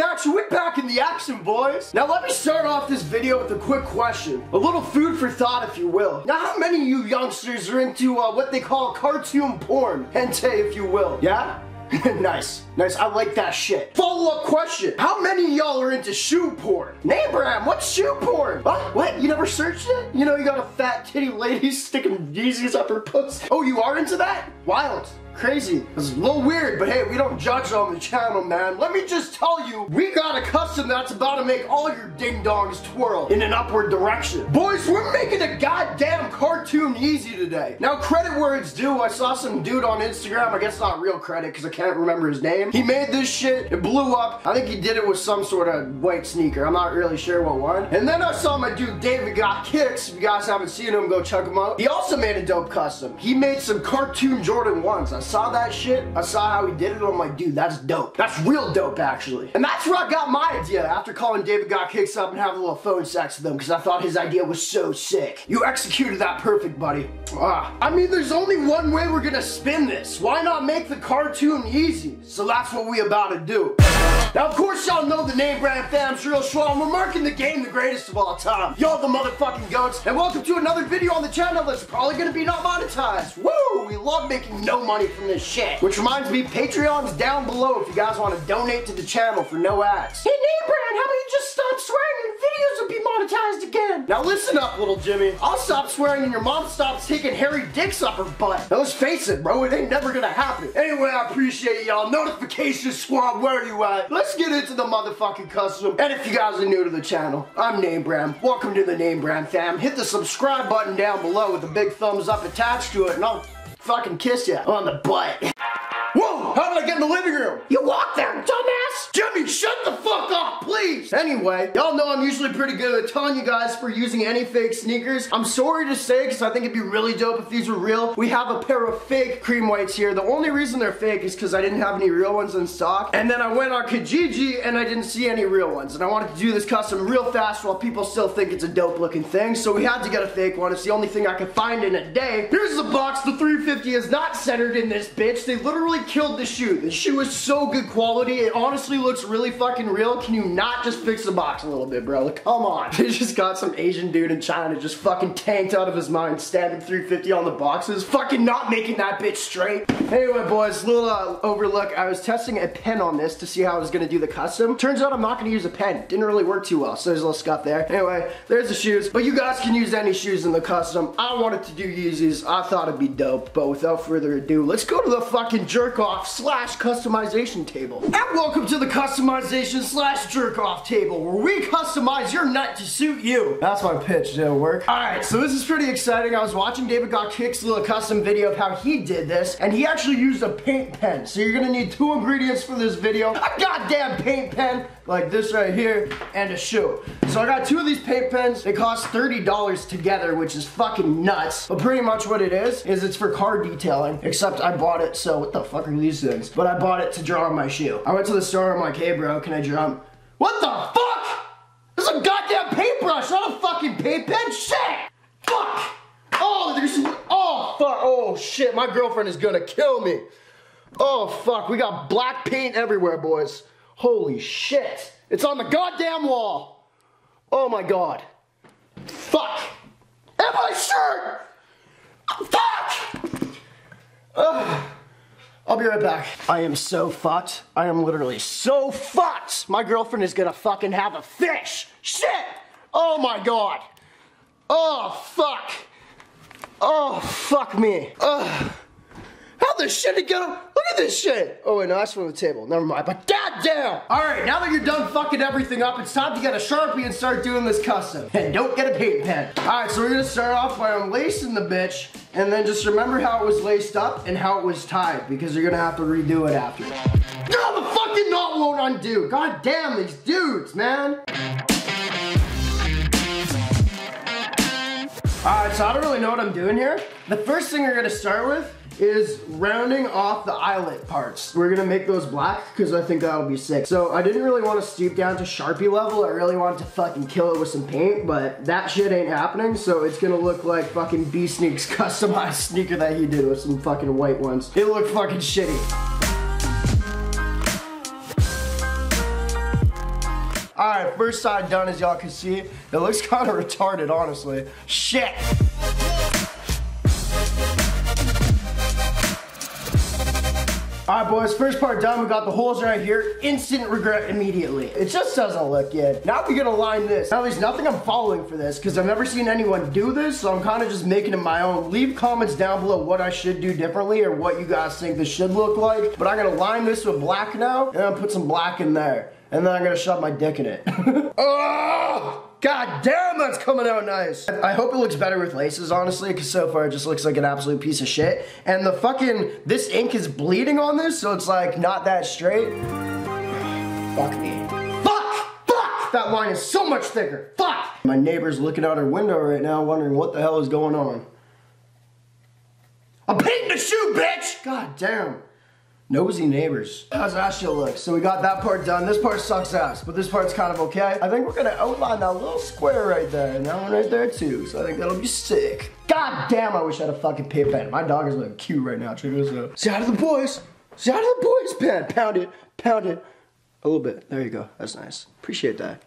action. We're back in the action, boys. Now let me start off this video with a quick question. A little food for thought, if you will. Now how many of you youngsters are into what they call cartoon porn? Hentai, if you will. Yeah? Nice. I like that shit. Follow-up question. How many of y'all are into shoe porn? Nabram, what's shoe porn? What? You never searched it? You know you got a fat titty lady sticking Yeezys up her puss. Oh, you are into that? Wild. Crazy. It's a little weird, but hey, we don't judge on the channel, man. Let me just tell you, we got a custom that's about to make all your ding-dongs twirl in an upward direction. Boys, we're making a goddamn cartoon Yeezy today. Now, credit where it's due. I saw some dude on Instagram, I guess not real credit because I can't remember his name. He made this shit, it blew up. I think he did it with some sort of white sneaker. I'm not really sure what one. And then I saw my dude David Got Kicks. If you guys haven't seen him, go check him out. He also made a dope custom. He made some cartoon Jordan 1s. I saw that shit. I saw how he did it. I'm like, dude, that's dope. That's real dope, actually. And that's where I got my idea after calling David Got Kicks up and having a little phone sex with him because I thought his idea was so sick. You executed that perfect, buddy. I mean, there's only one way we're gonna spin this. Why not make the cartoon Yeezy? So that's what we about to do. Now, of course, y'all know the name brand fam's real strong. We're marking the game the greatest of all time. Y'all the motherfucking goats. And welcome to another video on the channel that's probably gonna be not monetized. Woo! We love making no money from this shit. Which reminds me, Patreon's down below if you guys want to donate to the channel for no ads. Hey, name brand, how about you just stop swearing and videos will be monetized again? Now listen up, little Jimmy. I'll stop swearing and your mom stops taking hairy dicks up her butt. Now let's face it, bro, it ain't never gonna happen. Anyway, I appreciate y'all. Notification squad, where are you at? Let's get into the motherfucking custom. And if you guys are new to the channel, I'm Name Brand. Welcome to the Name Brand fam. Hit the subscribe button down below with a big thumbs up attached to it and I'll fucking kiss you on the butt. Whoa! How did I get in the living room? You walk there, dumbass! Jimmy, shut the fuck up, please! Anyway, y'all know I'm usually pretty good at telling you guys for using any fake sneakers. I'm sorry to say, because I think it'd be really dope if these were real. We have a pair of fake cream whites here. The only reason they're fake is because I didn't have any real ones in stock. And then I went on Kijiji and I didn't see any real ones. And I wanted to do this custom real fast while people still think it's a dope looking thing. So we had to get a fake one. It's the only thing I could find in a day. Here's the box. The 350 is not centered in this bitch. They literally killed the shoe. The shoe is so good quality. It honestly looks really fucking real. Can you not just fix the box a little bit, bro? Like, come on. They just got some Asian dude in China just fucking tanked out of his mind, stabbing 350 on the boxes. Fucking not making that bitch straight. Anyway, boys, little overlook. I was testing a pen on this to see how I was gonna do the custom. Turns out I'm not gonna use a pen. Didn't really work too well, so there's a little scuff there. Anyway, there's the shoes. But you guys can use any shoes in the custom. I wanted to do Yeezys. I thought it'd be dope. But without further ado, let's go to the fucking jerk-off / customization table. And welcome to the customization / jerk-off table, where we customize your nut to suit you. That's my pitch, did it work? Alright, so this is pretty exciting. I was watching David Got Kicks' little custom video of how he did this, and he actually used a paint pen. So you're gonna need 2 ingredients for this video. A goddamn paint pen, like this right here, and a shoe. So I got 2 of these paint pens. They cost $30 together, which is fucking nuts. But pretty much what it is it's for car detailing, except I bought it, so what the fuck are these things? But I bought it to draw on my shoe. I went to the store, I'm like, hey bro, can I draw on? What the fuck? This is a goddamn paintbrush, not a fucking paint pen. Shit! Fuck! Oh, fuck, oh shit, my girlfriend is gonna kill me. Oh fuck, we got black paint everywhere, boys. Holy shit. It's on the goddamn wall. Oh my god. Fuck. And my shirt! Fuck! Ugh. I'll be right back. I am so fucked. I am literally so fucked. My girlfriend is gonna fucking have a fish. Shit! Oh my god. Oh fuck. Oh fuck me. Ugh. How the shit it go? Look at this shit. Oh wait, no, that's from the table. Never mind, but goddamn! Alright, now that you're done fucking everything up, it's time to get a Sharpie and start doing this custom. And don't get a paint pen. Alright, so we're gonna start off by unlacing the bitch, and then just remember how it was laced up and how it was tied, because you're gonna have to redo it after. No, the fucking knot won't undo! God damn these dudes, man! Alright, so I don't really know what I'm doing here. The first thing we're gonna start with is rounding off the eyelet parts. We're gonna make those black because I think that'll be sick. So I didn't really want to stoop down to Sharpie level. I really wanted to fucking kill it with some paint, but that shit ain't happening. So it's gonna look like fucking B-Sneak's customized sneaker that he did with some fucking white ones. It looked fucking shitty. Alright, first side done, as y'all can see. It looks kind of retarded, honestly. Shit! Alright boys, first part done. We got the holes right here. Instant regret immediately. It just doesn't look good. Now we're gonna line this. Now there's nothing I'm following for this because I've never seen anyone do this, so I'm kind of just making it my own. Leave comments down below what I should do differently or what you guys think this should look like. But I'm gonna line this with black now, and I'm gonna put some black in there. And then I'm gonna shove my dick in it. Oh! God damn, that's coming out nice. I hope it looks better with laces, honestly, because so far it just looks like an absolute piece of shit. And the fucking, this ink is bleeding on this, so it's like not that straight. Fuck me. Fuck! Fuck! That line is so much thicker. Fuck! My neighbor's looking out her window right now wondering what the hell is going on. I'm painting the shoe, bitch! God damn. Nosy neighbors. How's that shit look? So we got that part done. This part sucks ass, but this part's kind of okay. I think we're gonna outline that little square right there, and that one right there too. So I think that'll be sick. God damn, I wish I had a fucking pit pen. My dog is looking cute right now. Check this out. Say hi to the boys. Say hi to the boys, pen. Pound it, pound it. A little bit. There you go. That's nice. Appreciate that.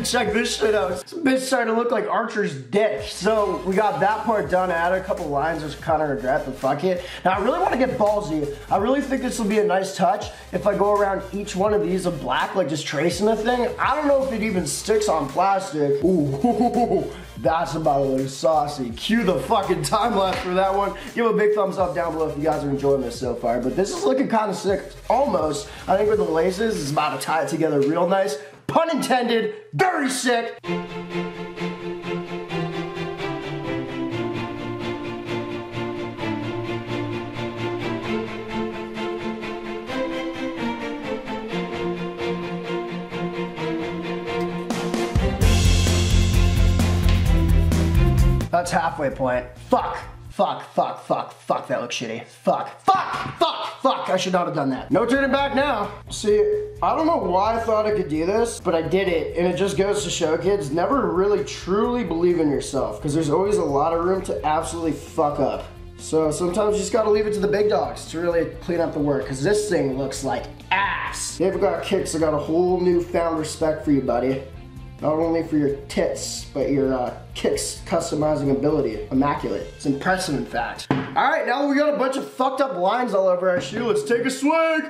Check this shit out. This bitch starting to look like Archer's dick. So we got that part done. I added a couple lines, just kind of regret, but fuck it. Now I really want to get ballsy. I really think this will be a nice touch if I go around each one of these of black, like just tracing the thing. I don't know if it even sticks on plastic. Ooh, that's about to look saucy. Cue the fucking time lapse for that one. Give a big thumbs up down below if you guys are enjoying this so far. But this is looking kind of sick. Almost. I think with the laces, it's about to tie it together real nice. Pun intended, very sick. That's halfway point. Fuck. Fuck, fuck, fuck, fuck, that looks shitty. Fuck, fuck, fuck, fuck, I should not have done that. No turning back now. See, I don't know why I thought I could do this, but I did it, and it just goes to show, kids, never really truly believe in yourself, because there's always a lot of room to absolutely fuck up. So sometimes you just gotta leave it to the big dogs to really clean up the work, because this thing looks like ass. If you ever got kicks, I got a whole newfound respect for you, buddy. Not only for your tits, but your kicks customizing ability. Immaculate. It's impressive, in fact. Alright, now that we got a bunch of fucked up lines all over our shoe, let's take a swig!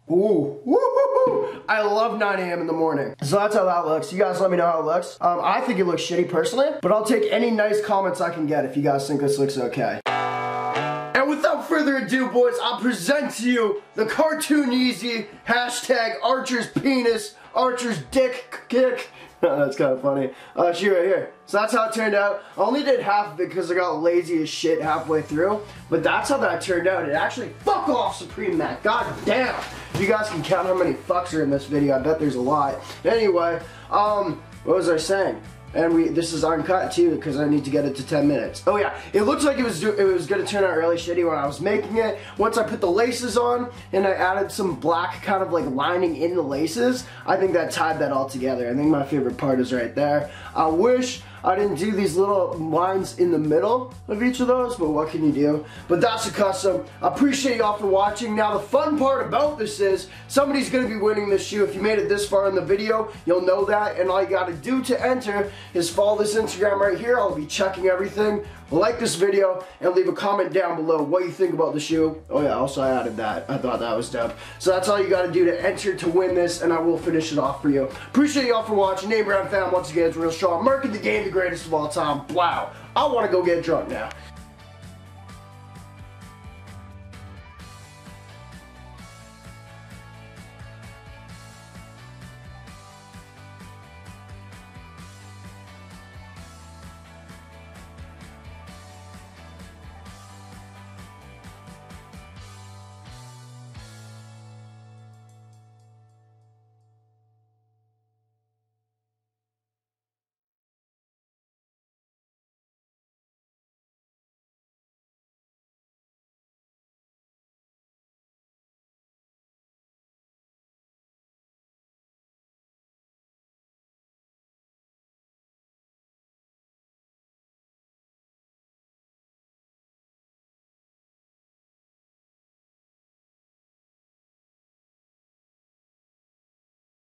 Ooh, woo-hoo-hoo. I love 9 a.m. in the morning. So that's how that looks. You guys let me know how it looks. I think it looks shitty personally, but I'll take any nice comments I can get if you guys think this looks okay. And without further ado, boys, I'll present to you the cartoon Yeezy, hashtag Archer's penis, Archer's dick kick. That's kind of funny. Shoe right here. So that's how it turned out. I only did half of it because I got lazy as shit halfway through. But that's how that turned out. It actually, fuck off, Supreme Mac. God damn. If you guys can count how many fucks are in this video, I bet there's a lot. Anyway, what was I saying? And this is uncut too because I need to get it to 10 minutes. Oh yeah, it looks like it was gonna turn out really shitty when I was making it. Once I put the laces on and I added some black kind of like lining in the laces, I think that tied that all together. I think my favorite part is right there. I wish I didn't do these little lines in the middle of each of those, but what can you do? But that's a custom. I appreciate y'all for watching. Now the fun part about this is somebody's gonna be winning this shoe. If you made it this far in the video, you'll know that, and all you gotta do to enter is follow this Instagram right here. I'll be checking everything. Like this video and leave a comment down below what you think about the shoe. Oh yeah, also I added that. I thought that was dope. So that's all you gotta do to enter to win this, and I will finish it off for you. Appreciate y'all for watching. Name Brand Fam once again is real strong. Marking the game the greatest of all time. Wow. I wanna go get drunk now.